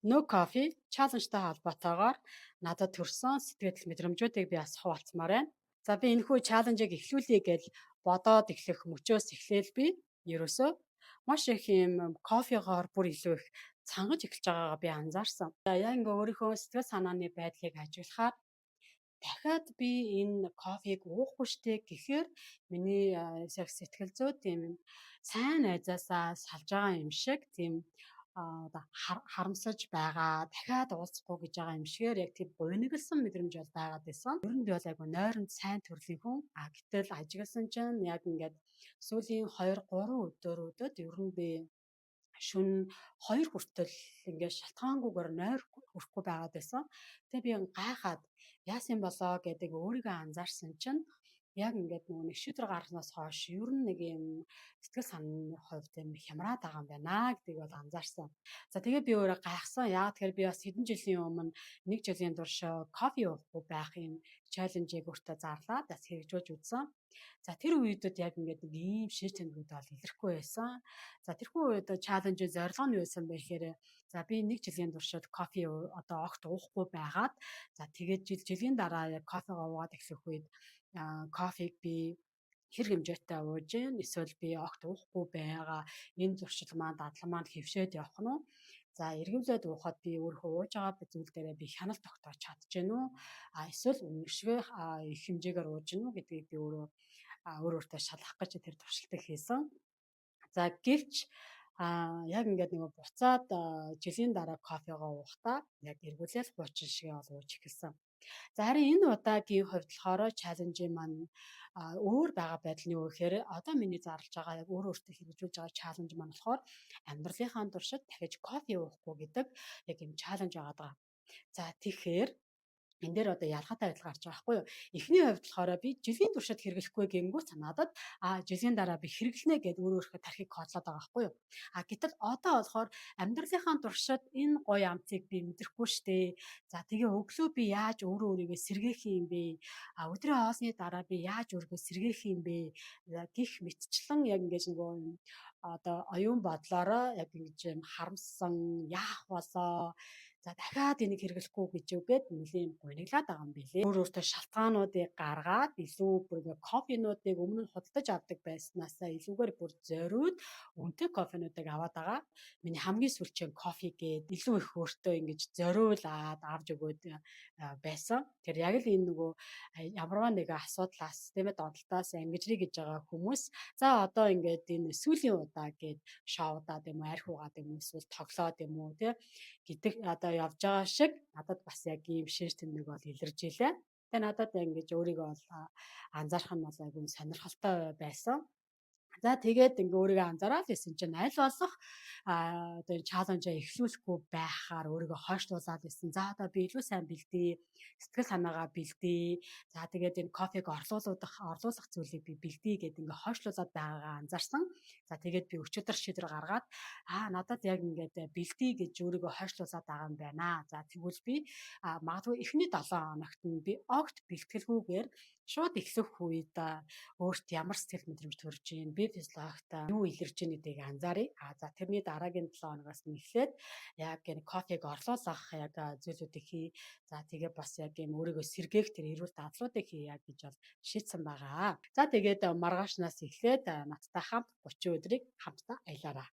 No Coffee чаленжтай холбоотойгоор надад төрсэн сэтгэл мэдрэмжүүдийг би бас хуваалцмаар байна. За би энэхүү чаленжийг эхлүүлье гэж бодоод эхлэх мөчөөс эхлээл би ерөөсөө маш их юм кофегоор бүр илүү их цангаж эхэлж байгаагаа би анзаарсан. За яг ингээ өөрийнхөө сэтгэл санааны байдлыг ажиглахаар дахиад би энэ кофег уухгүй штэ гэхээр миний сэтгэл зүй тийм сайн найзаасаа салж байгаа юм шиг тийм харамсаж байгаа дахиад уулзахгүй гэж байгаа юм шигээр яг тийм буйнагласан мэдрэмж бол байгаад байсан. Ер нь би бол айгу нойронд сайн төрлийн хүн. Гэтэл ажигласан чинь яг ингээд сүүлийн 2 3 өдөрт ер нь би шүн 2 хүртэл ингээд шалтгаангүйгээр нойр хүрэхгүй байгаад байсан. Тэгээ би гайхаад яасан болоо гэдэг өөрийгөө анзаарсан чинь яг ингээд нэг шийдвэр гаргаснаас хойш ер нь нэг юм сэтгэл санааны хувьд юм хямраад байгаа юм байна гэдгийг бол анзаарсан. За тэгээ би өөрөө гайхсан. Яагаад тэгэхээр би бас хэдэн жилийн өмнө 1 жилийн турш кофе уухгүй байх юм чаленжийг өөртөө зарлаа. Бас хэрэгжүүлж үзсэн. За тэр үедэд яг ингээд нэг ийм шийд тэмдгүүд бол илэрхгүй байсан. За тэрхүү үед чаленж зорилго нь байсан бэхээр за би 1 жилийн туршид кофе одоо огт уухгүй байгаад за тэгээд жилийн дараа яг кофегаа уугаад эхлэх үед кофег би хэр хэмжээтэй ууж гин эсвэл би огт уухгүй байгаа энэ зуршил маань дадлан маань хэвшээд явах нь уу? За эргүүлээд уухад би өөрөө ууж байгаа зүйл дээрээ би хяналт тогтоож чадчихэв нү? Эсвэл үнэшгүй их хэмжээгээр ууж гин үү гэдгийг би өөрөө өөртөө шалгах гэж тэр туршилтыг хийсэн. За гэвч яг ингээд нэг буцаад жилийн дараа кофегаа уухтаа яг эргүүлээл буучин шиг ууж эхэлсэн. За харин энэ удаагийн хувьд болохоор чаленжийн маань өөр байгаа байдал нь юу гэхээр одоо миний зарлж байгаа яг өөртөө хэрэгжүүлж байгаа чаленж маань болохоор амьдралынхаа туршид дахиж кофе уухгүй гэдэг яг юм чаленж байгаа даа. За тэгэхээр энэ дээр одоо ялгаатай байдал гарч байгаа байхгүй юу? Эхний хувьд болохоор би жилийн туршид хэрэглэхгүй гингүүт надад жилийн дараа би хэрэглэнэ гэдээ өөрөөхөө тархийг кодлоод байгаа байхгүй юу? Гэтэл одоо болохоор амьдралынхаа туршид энэ гоё амтыг би мэдрэхгүй штэ. За тэгээ өглөө би яаж өөрийгөө сэргээх юм бэ? Өдрийн хоосны дараа би яаж өөрийгөө сэргээх юм бэ? Гэх мэтчлэн яг ингэж нөгөө одоо оюун бодлороо яг ингэж харамссан яах болоо за дахиад энийг хэрэглэхгүй гэж үгээд нэлийн гуниглаад байгаа юм билээ. Өөртөө шалтгаануудыг гаргаад илүү бүр кофенуудыг өмнө нь худалдаж авдаг байснаасаа илүүгээр бүр зориуд үнэтэй кофенуудыг аваад байгаа. Миний хамгийн сүүлчийн кофе гээд илүү их өөртөө ингэж зориулаад авч өгөөд байсан. Тэр яг л энэ нөгөө ямарваа нэг асуудлаас тийм ээ донтолтоос ангижрий гэж байгаа хүмүүс за одоо ингээд энэ сүүлийн удаа гээд шоудаад юм архиугаад юм эсвэл тоглоод юм уу тийм гэдэг одоо явж байгаа шиг надад бас яг ийм шиш тэмдэг бол илэрж илээ. Тэгээ надад ингэж өөрийгөө бол анзаарах нь бол айгүй сонирхолтой байсан. За тэгээд ингээ өөрийгөө анзаараад исэн чинь аль болох одоо чаленжаа эхлүүлэхгүй байхаар өөрийгөө хойшлуулад исэн. За одоо би илүү сайн бэлдээ, сэтгэл санаагаа бэлдээ. За тэгээд энэ кофег орлуулах зүйлийг би бэлдээ гэдээ ингээ хойшлуулад байгаагаа анзаарсан. За тэгээд би өчигдөр шийдвэр гаргаад надад яг ингээд бэлдээ гэж өөрийгөө хойшлуулад байгаа юм байна. За тэгвэл би магадгүй эхний 7 хоногт нь би огт бэлтгэлгүйгээр шууд эхлэх үед өөрт ямар сэтгэл мэдрэмж төрж ийн би физиологт юу илэрж ийн гэдгийг анзааръя. За тэрний дараагийн 7 хоногоос нь эхлээд яг энэ кофег орлуулах яг зүйлүүдийг хий. За тэгээ бас яг юм өөрийгөө сэргээх тэр эрүүл дадлуудыг хийя гэж бол шийдсэн байгаа. За тэгээд маргаашнаас эхлээд надтай хамт 30 өдрийг хамтдаа аялаарай.